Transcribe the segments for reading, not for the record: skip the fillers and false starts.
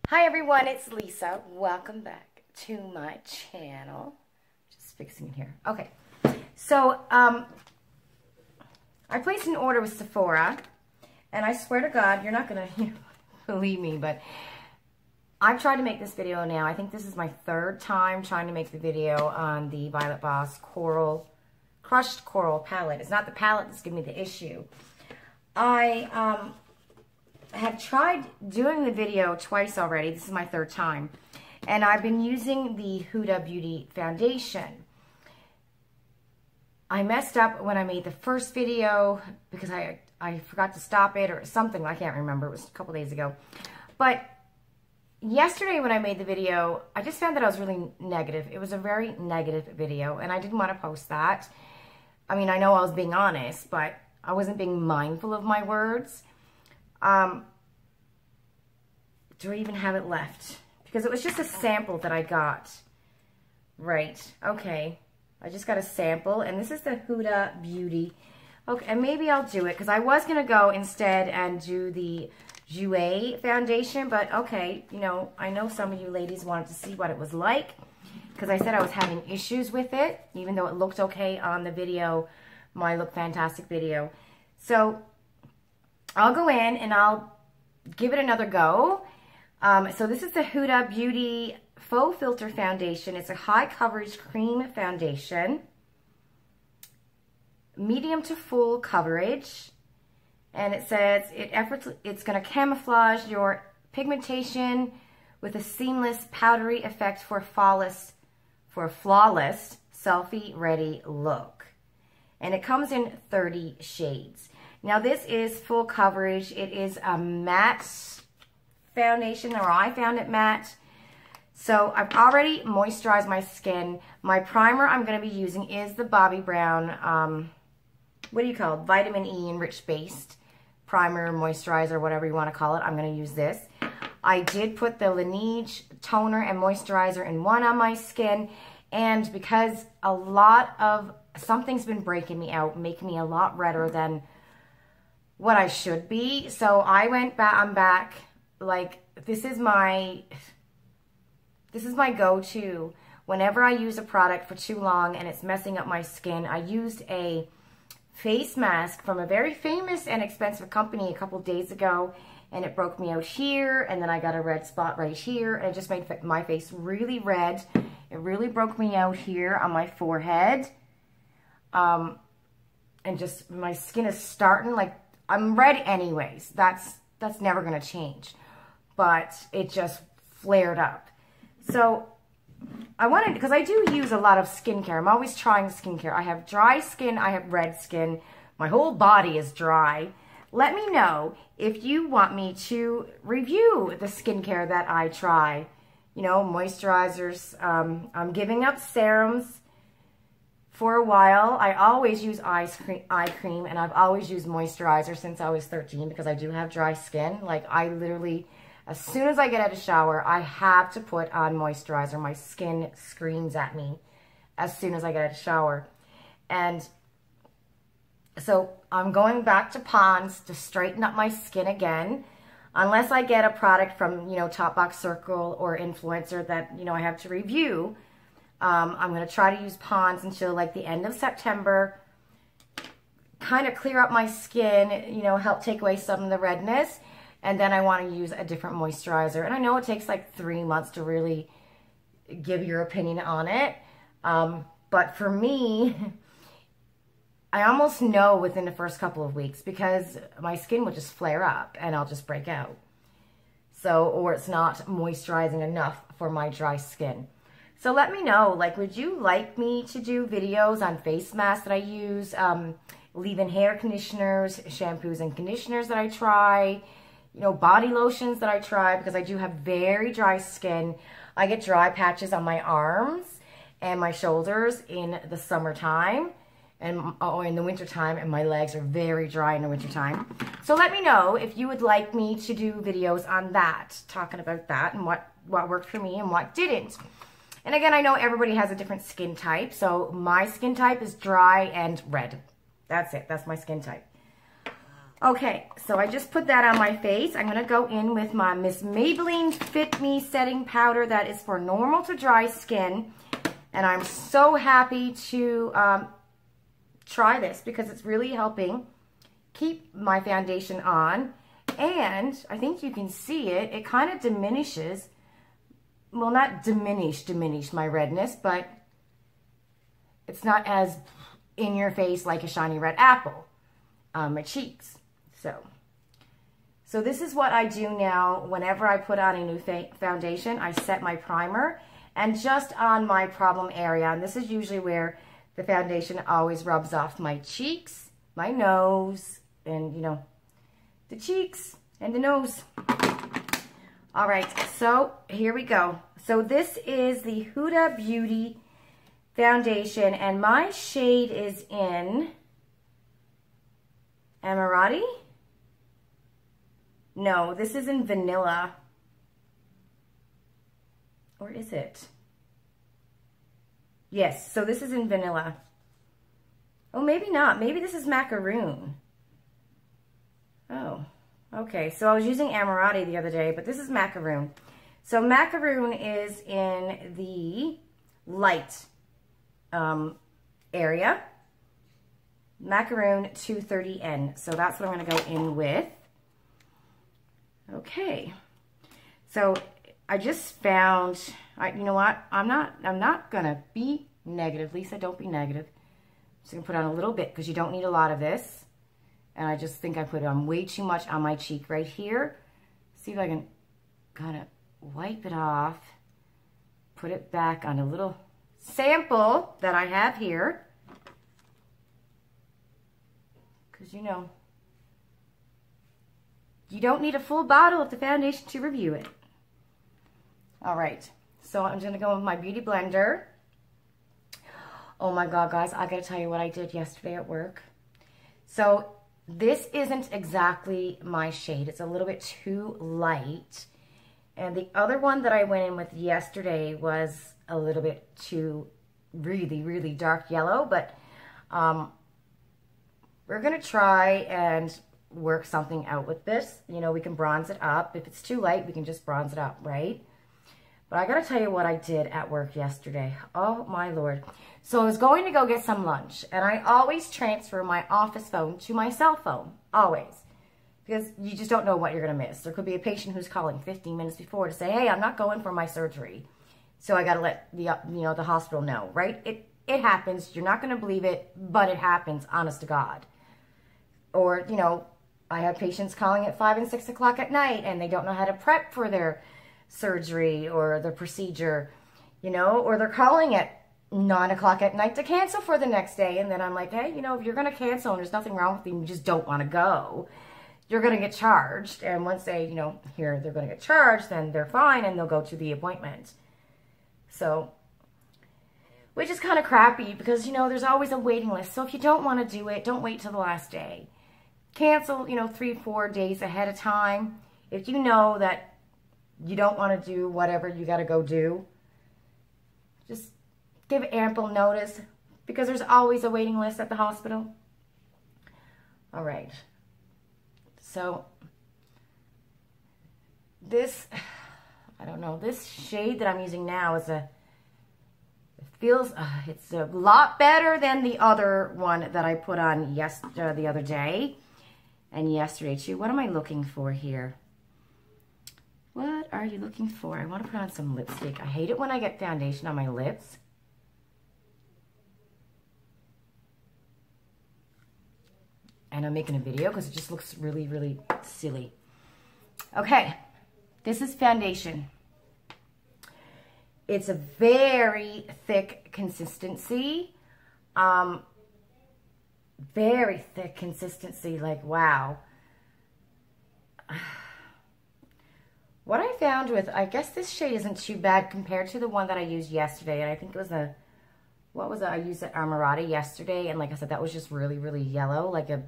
Hi everyone, it's Lisa. Welcome back to my channel. Just fixing it here. Okay, so I placed an order with Sephora, and I swear to God, you're not gonna believe me, but I've tried to make this video now. I think this is my third time trying to make the video on the Violet Voss Crushed Coral palette. It's not the palette that's giving me the issue. I have tried doing the video twice already. This is my third time. And I've been using the Huda Beauty foundation. I messed up when I made the first video because I forgot to stop it or something. I can't remember. It was a couple days ago. But yesterday when I made the video, I just found that I was really negative. It was a very negative video, and I didn't want to post that. I mean, I know I was being honest, but I wasn't being mindful of my words. Do I even have it left? Because it was just a sample that I got. Right. Okay. I just got a sample, and this is the Huda Beauty. Okay, and maybe I'll do it, because I was going to go instead and do the Jouer foundation, but okay, you know, I know some of you ladies wanted to see what it was like, because I said I was having issues with it, even though it looked okay on the video, my Look Fantastic video. So I'll go in and I'll give it another go. So this is the Huda Beauty Faux Filter Foundation. It's a high coverage cream foundation, medium to full coverage, and it says it's going to camouflage your pigmentation with a seamless powdery effect for a flawless selfie-ready look. And it comes in 30 shades. Now this is full coverage. It is a matte foundation, or I found it matte. So I've already moisturized my skin. My primer I'm going to be using is the Bobbi Brown, what do you call it? Vitamin E enriched based primer, moisturizer, whatever you want to call it. I'm going to use this. I did put the Laneige toner and moisturizer in one on my skin, and because a lot of something's been breaking me out, making me a lot redder than what I should be. So I went back, I'm back, like, this is my go-to. Whenever I use a product for too long and it's messing up my skin, I used a face mask from a very famous and expensive company a couple days ago, and it broke me out here, and then I got a red spot right here, and it just made my face really red. It really broke me out here on my forehead. And just my skin is starting, like, I'm red anyways. That's never going to change. But it just flared up. So I wanted, because I do use a lot of skincare. I'm always trying skincare. I have dry skin. I have red skin. My whole body is dry. Let me know if you want me to review the skincare that I try. You know, moisturizers. I'm giving up serums for a while. I always use eye cream, and I've always used moisturizer since I was 13 because I do have dry skin. Like, I literally, as soon as I get out of the shower, I have to put on moisturizer. My skin screams at me as soon as I get out of the shower. And so I'm going back to Pond's to straighten up my skin again. Unless I get a product from, you know, Top Box Circle or Influencer that, you know, I have to review. I'm going to try to use Pond's until like the end of September. Kind of clear up my skin, you know, help take away some of the redness. And then I want to use a different moisturizer. And I know it takes like 3 months to really give your opinion on it. But for me, I almost know within the first couple of weeks, because my skin will just flare up and I'll just break out. So, or it's not moisturizing enough for my dry skin. So let me know, like, would you like me to do videos on face masks that I use, leave-in hair conditioners, shampoos and conditioners that I try, you know, body lotions that I try, because I do have very dry skin. I get dry patches on my arms and my shoulders in the summertime and in the wintertime, and my legs are very dry in the wintertime. So let me know if you would like me to do videos on that, talking about that and what worked for me and what didn't. And again, I know everybody has a different skin type, so my skin type is dry and red. That's it. That's my skin type. Okay, so I just put that on my face. I'm going to go in with my Miss Maybelline Fit Me Setting Powder. That is for normal to dry skin. And I'm so happy to try this because it's really helping keep my foundation on. And I think you can see it. It kind of diminishes, well, not diminish my redness, but it's not as in your face like a shiny red apple on my cheeks. So this is what I do now whenever I put on a new foundation. I set my primer and just on my problem area, and this is usually where the foundation always rubs off my cheeks, my nose, and you know, the cheeks and the nose. All right, so here we go. So this is the Huda Beauty foundation, and my shade is in Emirati. No, this is in vanilla. Or is it? Yes, so this is in vanilla. Oh, maybe not. Maybe this is macaroon. Oh, okay. So I was using Emirati the other day, but this is macaroon. So macaroon is in the light area. Macaroon 230N. So that's what I'm going to go in with. Okay, so I just found, you know what, I'm not gonna be negative. Lisa, don't be negative. I'm just gonna put on a little bit because you don't need a lot of this. And I just think I put on way too much on my cheek right here. See if I can kind of wipe it off, put it back on a little sample that I have here. Because you know, you don't need a full bottle of the foundation to review it. All right, so I'm gonna go with my Beauty Blender. Oh my God, guys, I gotta tell you what I did yesterday at work. So this isn't exactly my shade. It's a little bit too light. And the other one that I went in with yesterday was a little bit too really, really dark yellow, but we're gonna try and work something out with this. You know, we can bronze it up. If it's too light, we can just bronze it up, right? But I gotta tell you what I did at work yesterday. Oh my Lord. So I was going to go get some lunch, and I always transfer my office phone to my cell phone, always. Because you just don't know what you're gonna miss. There could be a patient who's calling 15 minutes before to say, hey, I'm not going for my surgery. So I gotta let the, the hospital know, right? It happens. You're not gonna believe it, but it happens, honest to God. Or, you know, I have patients calling at 5 and 6 o'clock at night and they don't know how to prep for their surgery or their procedure, you know, or they're calling at 9 o'clock at night to cancel for the next day. And then I'm like, hey, you know, if you're going to cancel and there's nothing wrong with you, you just don't want to go, you're going to get charged. And once they, you know, hear they're going to get charged, then they're fine and they'll go to the appointment. So, which is kind of crappy because, you know, there's always a waiting list. So if you don't want to do it, don't wait till the last day. Cancel, you know, 3-4 days ahead of time. If you know that you don't want to do whatever you got to go do, just give ample notice because there's always a waiting list at the hospital. All right. So this, I don't know, this shade that I'm using now is it's a lot better than the other one that I put on the other day. And yesterday too. What am I looking for here? What are you looking for? I want to put on some lipstick. I hate it when I get foundation on my lips. And I'm making a video because it just looks really, really silly. Okay, this is foundation. It's a very thick consistency. Very thick consistency, like wow. What I found with, I guess this shade isn't too bad compared to the one that I used yesterday. And I think it was I used the Emirati yesterday. And like I said, that was just really, really yellow, like a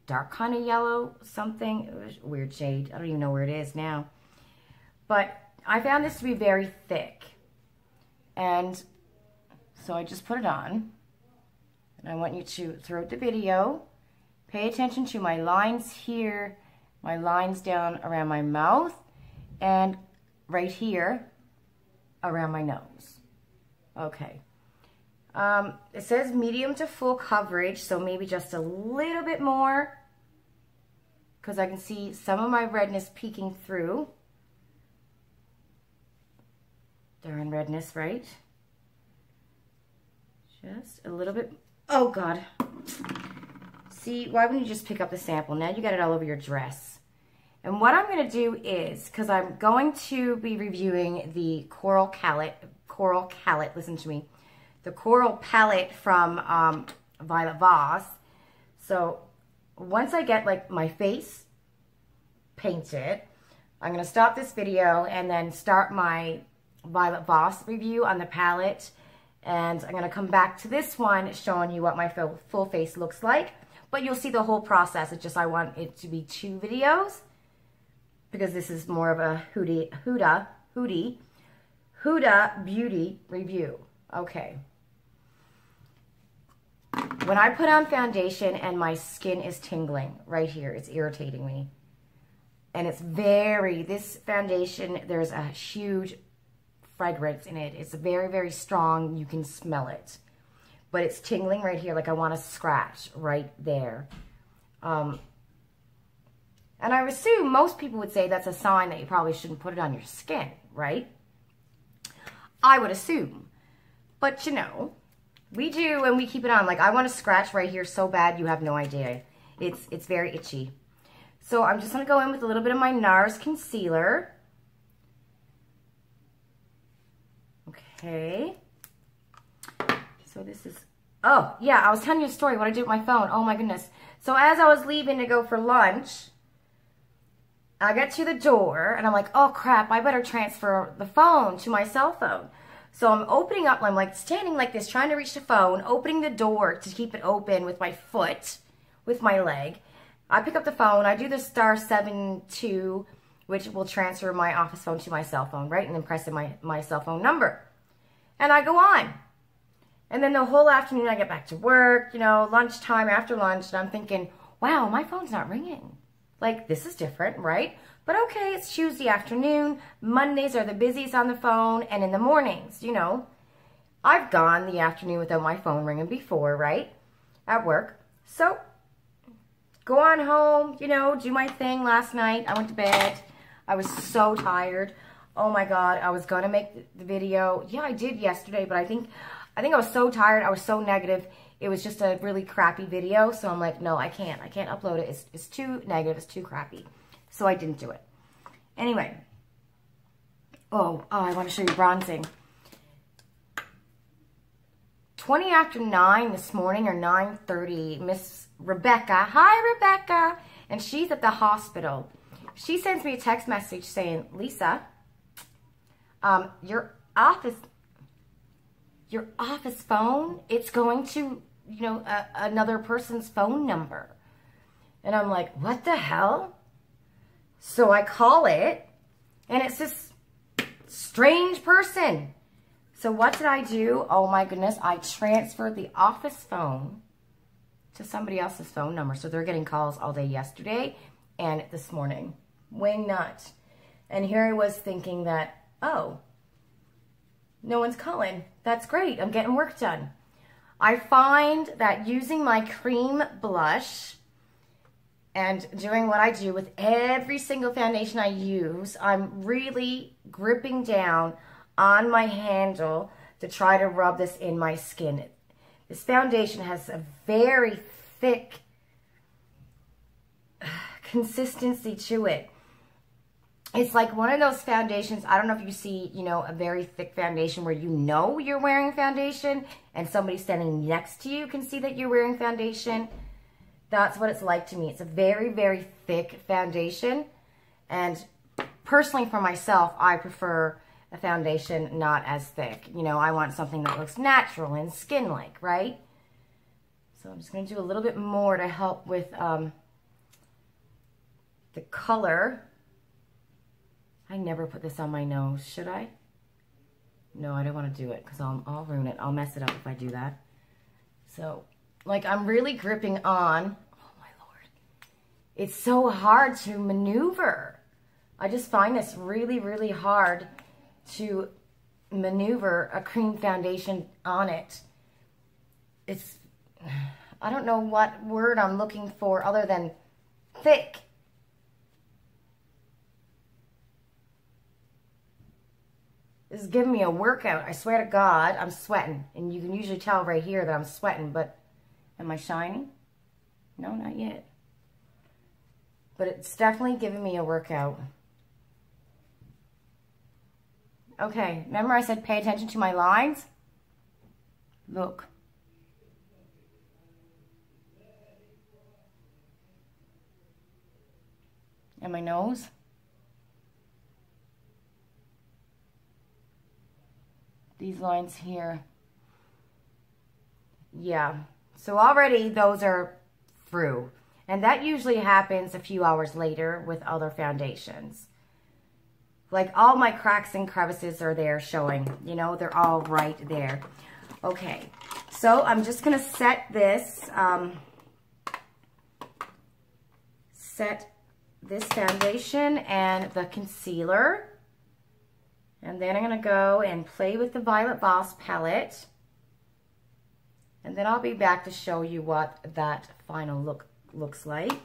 dark kind of yellow something. It was a weird shade. I don't even know where it is now. But I found this to be very thick. And so I just put it on. And I want you to, throughout the video, Pay attention to my lines here, my lines down around my mouth, and right here around my nose. Okay. It says medium to full coverage, so maybe just a little bit more, because I can see some of my redness peeking through. Darn redness, right? Just a little bit. Oh, God. See, why wouldn't you just pick up the sample? Now you got it all over your dress. And what I'm going to do is, because I'm going to be reviewing the Coral Palette, listen to me, the Coral Palette from Violet Voss. So once I get like my face painted, I'm going to stop this video and then start my Violet Voss review on the palette. And I'm going to come back to this one showing you what my full face looks like. But you'll see the whole process. It's just I want it to be 2 videos, because this is more of a Huda beauty review. Okay. When I put on foundation and my skin is tingling right here, it's irritating me. And it's this foundation, there's a huge fragrance in it. It's very, very strong. You can smell it. But it's tingling right here, like I want to scratch right there. And I assume most people would say that's a sign that you probably shouldn't put it on your skin, right? I would assume. But you know, we do, and we keep it on. Like, I want to scratch right here so bad, you have no idea. It's very itchy. So I'm just going to go in with a little bit of my NARS concealer. Okay. So this is, oh, yeah, I was telling you a story, what I did with my phone. Oh, my goodness. So as I was leaving to go for lunch, I get to the door, and I'm like, oh, crap, I better transfer the phone to my cell phone. So I'm opening up, I'm like standing like this, trying to reach the phone, opening the door to keep it open with my foot, with my leg. I pick up the phone, I do the *72, which will transfer my office phone to my cell phone, right? And then press in my cell phone number. And I go on. And then the whole afternoon I get back to work, you know, lunchtime, after lunch, and I'm thinking, wow, my phone's not ringing. Like, this is different, right? But okay, it's Tuesday afternoon. Mondays are the busiest on the phone, and in the mornings, you know. I've gone the afternoon without my phone ringing before, right? At work. So, go on home, you know, do my thing last night. I went to bed. I was so tired. Oh my God, I was going to make the video. Yeah, I did yesterday, but I think I was so tired. I was so negative. It was just a really crappy video. So I'm like, no, I can't upload it. It's too negative. It's too crappy. So I didn't do it. Anyway. Oh, I want to show you bronzing. 20 after 9 this morning, or 9:30, Miss Rebecca. Hi, Rebecca. And she's at the hospital. She sends me a text message saying, Lisa, your office phone, it's going to, you know, another person's phone number. And I'm like, what the hell? So I call it, and it's this strange person. So what did I do? Oh my goodness, I transferred the office phone to somebody else's phone number. So they're getting calls all day yesterday and this morning. Wing nut. And here I was thinking that, oh, no one's calling. That's great. I'm getting work done. I find that using my cream blush and doing what I do with every single foundation I use, I'm really gripping down on my handle to try to rub this in my skin. This foundation has a very thick consistency to it. It's like one of those foundations, I don't know if you see, you know, a very thick foundation where you know you're wearing foundation and somebody standing next to you can see that you're wearing foundation. That's what it's like to me. It's a very, very thick foundation. And personally for myself, I prefer a foundation not as thick. You know, I want something that looks natural and skin-like, right? So I'm just going to do a little bit more to help with the color. I never put this on my nose, should I? No, I don't want to do it because I'll ruin it. I'll mess it up if I do that. So, like, I'm really gripping on. Oh, my it's so hard to maneuver. I just find this really, really hard to maneuver a cream foundation on it. It's, I don't know what word I'm looking for other than thick. This is giving me a workout. I swear to God, I'm sweating. And you can usually tell right here that I'm sweating, but am I shining? No, not yet. But it's definitely giving me a workout. Okay, remember I said pay attention to my lines? Look. And my nose. These lines here. Yeah. So already those are through. And that usually happens a few hours later with other foundations. Like all my cracks and crevices are there showing. You know, they're all right there. Okay. So I'm just going to set this, foundation and the concealer. And then I'm going to go and play with the Violet Voss palette. And then I'll be back to show you what that final look looks like.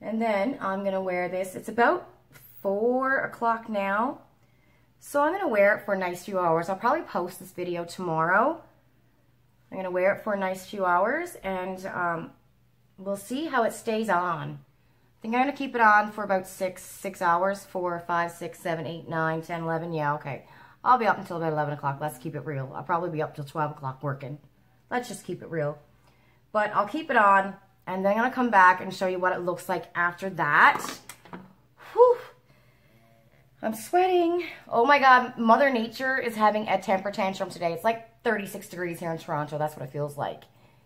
And then I'm going to wear this. It's about 4 o'clock now. So I'm going to wear it for a nice few hours. I'll probably post this video tomorrow. I'm going to wear it for a nice few hours. And we'll see how it stays on. I think I'm going to keep it on for about 6 hours. 4, 5, 6, 7, 8, 9, 10, 11. Yeah, okay. I'll be up until about 11 o'clock. Let's keep it real. I'll probably be up till 12 o'clock working. Let's just keep it real. But I'll keep it on. And then I'm going to come back and show you what it looks like after that. Whew. I'm sweating. Oh my God. Mother Nature is having a temper tantrum today. It's like 36 degrees here in Toronto. That's what it feels like.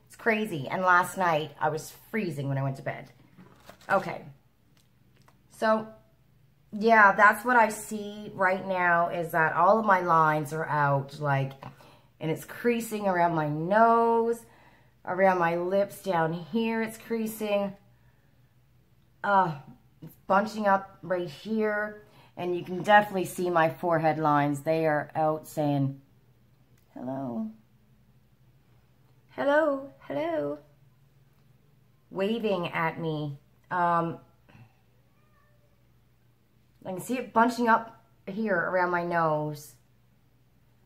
It's crazy. And last night I was freezing when I went to bed. Okay, so yeah, that's what I see right now is that all of my lines are out, like, and it's creasing around my nose, around my lips down here, it's creasing, it's bunching up right here, and you can definitely see my forehead lines. They are out saying, hello, hello, hello, waving at me. I can see it bunching up here around my nose.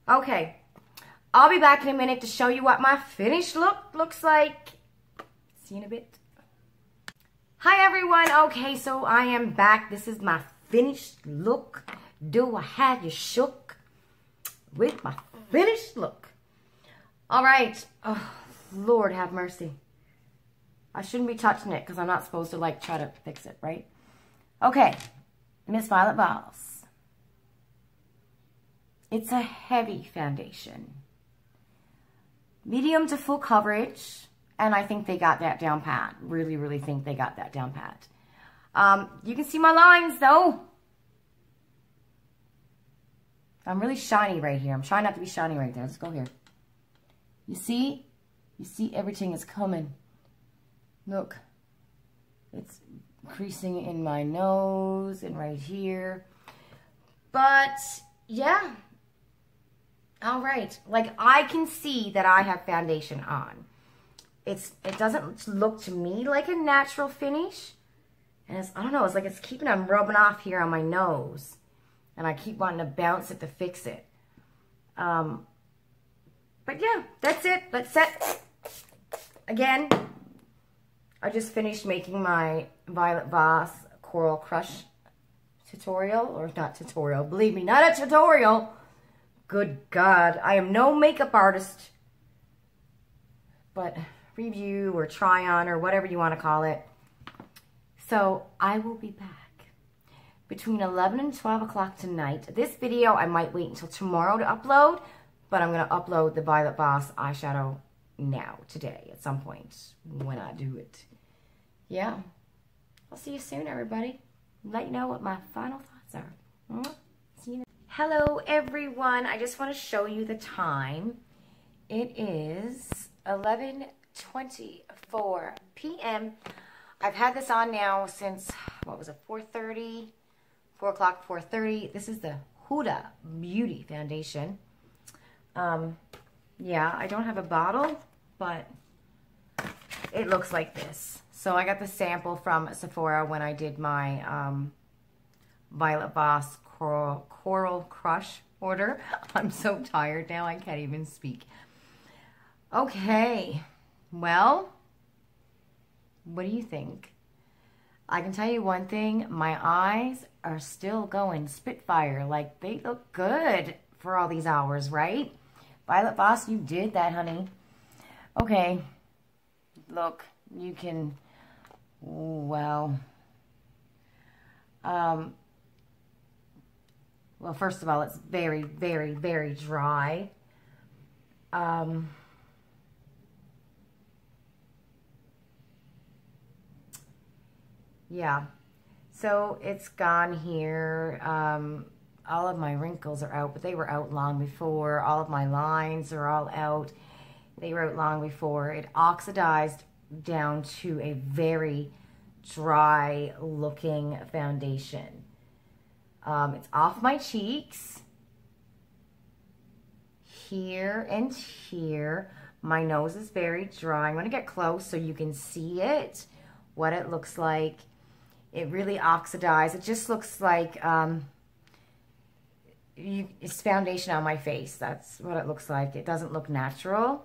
Okay, I'll be back in a minute to show you what my finished look looks like. See you in a bit. Hi everyone. Okay, so I am back. This is my finished look. Do I have you shook with my finished look? All right. Oh, Lord have mercy. I shouldn't be touching it because I'm not supposed to, like, try to fix it, right? Okay, Miss Violet Voss. It's a heavy foundation. Medium to full coverage, and I think they got that down pat. Really, really think they got that down pat. You can see my lines, though. I'm really shiny right here. I'm trying not to be shiny right there. Let's go here. You see? You see everything is coming. Look, it's creasing in my nose and right here. But, yeah. All right. Like, I can see that I have foundation on. It doesn't look to me like a natural finish. And it's, I don't know, it's like it's keeping on rubbing off here on my nose. And I keep wanting to bounce it to fix it. But, yeah, that's it. Let's set. Again, I just finished making my Violet Voss Coral Crush tutorial. Or not tutorial. Believe me, not a tutorial. Good God. I am no makeup artist. But review or try on or whatever you want to call it. So I will be back between 11 and 12 o'clock tonight. This video I might wait until tomorrow to upload. But I'm going to upload the Violet Voss eyeshadow now, today, at some point when I do it. Yeah. I'll see you soon, everybody. Let you know what my final thoughts are. See you. Hello, everyone. I just want to show you the time. It is 11:24 p.m. I've had this on now since, what was it, 4:30? 4 o'clock, 4:30. This is the Huda Beauty Foundation. Yeah, I don't have a bottle, but it looks like this. So I got the sample from Sephora when I did my Violet Voss Coral Crush order. I'm so tired now, I can't even speak. Okay, well, what do you think? I can tell you one thing, my eyes are still going Spitfire. Like, they look good for all these hours, right? Violet Voss, you did that, honey. Okay, look, you can, well, well, first of all, it's very, very, very dry. Yeah, so it's gone here. All of my wrinkles are out, but they were out long before. All of my lines are all out. They were out long before. It oxidized down to a very dry looking foundation. It's off my cheeks, here and here. My nose is very dry. I'm going to get close so you can see it, what it looks like. It really oxidized. It just looks like it's foundation on my face. That's what it looks like. It doesn't look natural.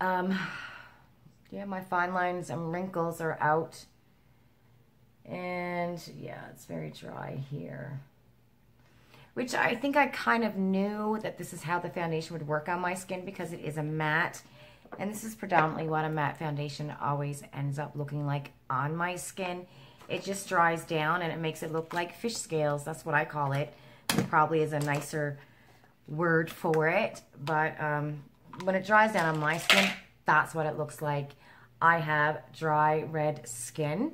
Yeah, my fine lines and wrinkles are out. And yeah, it's very dry here. Which I think I kind of knew that this is how the foundation would work on my skin because it is a matte. And this is predominantly what a matte foundation always ends up looking like on my skin. It just dries down and it makes it look like fish scales. That's what I call it. It probably is a nicer word for it. But when it dries down on my skin, that's what it looks like. I have dry red skin.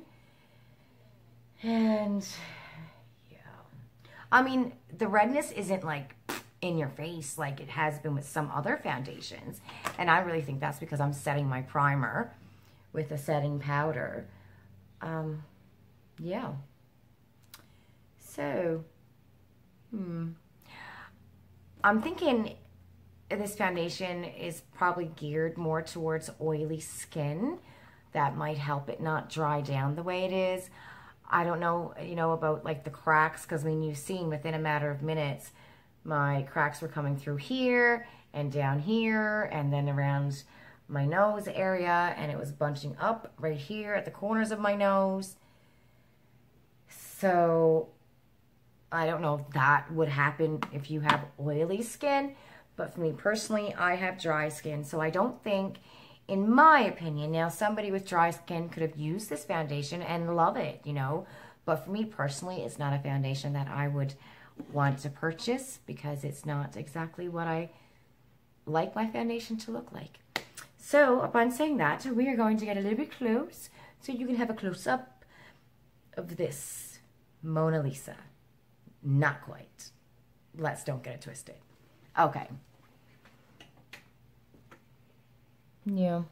And yeah, I mean, the redness isn't like in your face like it has been with some other foundations. And I really think that's because I'm setting my primer with a setting powder. Yeah. So, I'm thinking this foundation is probably geared more towards oily skin. That might help it not dry down the way it is. I don't know, you know, about like the cracks, because when you've seen within a matter of minutes, my cracks were coming through here and down here and then around my nose area, and it was bunching up right here at the corners of my nose. So I don't know if that would happen if you have oily skin, but for me personally, I have dry skin, so I don't think, in my opinion, now somebody with dry skin could have used this foundation and love it, you know, but for me personally, it's not a foundation that I would want to purchase because it's not exactly what I like my foundation to look like. So upon saying that, we are going to get a little bit close so you can have a close-up of this Mona Lisa. Not quite. Let's don't get it twisted. Okay. Yeah.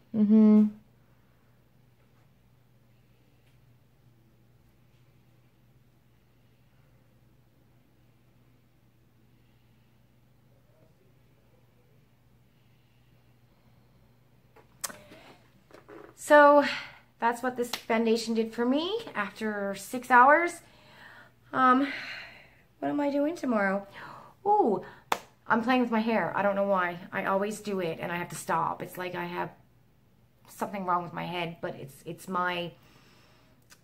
So that's what this foundation did for me after 6 hours. What am I doing tomorrow? Ooh, I'm playing with my hair. I don't know why. I always do it and I have to stop. It's like I have something wrong with my head, but it's my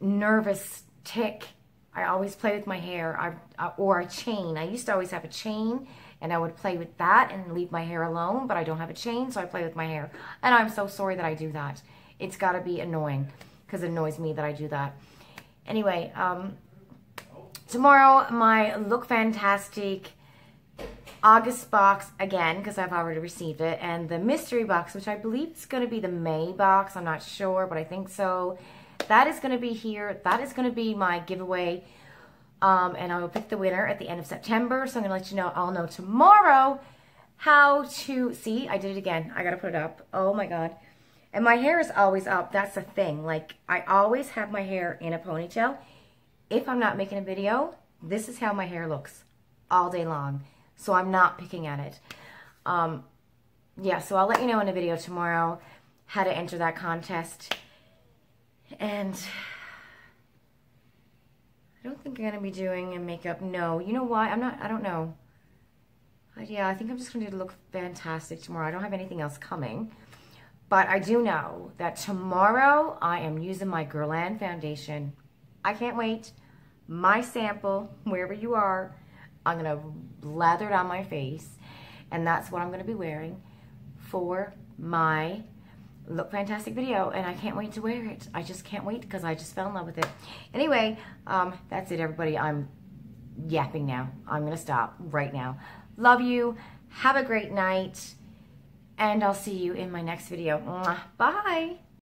nervous tick. I always play with my hair, or a chain. I used to always have a chain and I would play with that and leave my hair alone, but I don't have a chain, so I play with my hair. And I'm so sorry that I do that. It's got to be annoying because it annoys me that I do that. Anyway, tomorrow my Look Fantastic August box again, because I've already received it, and the mystery box, which I believe is going to be the May box. I'm not sure, but I think so. That is going to be here. That is going to be my giveaway, and I will pick the winner at the end of September. So I'm going to let you know. I'll know tomorrow how to see. I did it again. I got to put it up. Oh my god! And my hair is always up. That's the thing. Like, I always have my hair in a ponytail. If I'm not making a video, this is how my hair looks all day long. So I'm not picking at it. Yeah, so I'll let you know in a video tomorrow how to enter that contest. And I don't think I'm going to be doing a makeup. No, you know why? I don't know. Yeah, I think I'm just going to look fantastic tomorrow. I don't have anything else coming. But I do know that tomorrow I am using my Guerlain foundation. I can't wait. My sample, wherever you are, I'm going to lather it on my face. And that's what I'm going to be wearing for my Look Fantastic video. And I can't wait to wear it. I just can't wait because I just fell in love with it. Anyway, that's it, everybody. I'm yapping now. I'm going to stop right now. Love you. Have a great night. And I'll see you in my next video. Bye.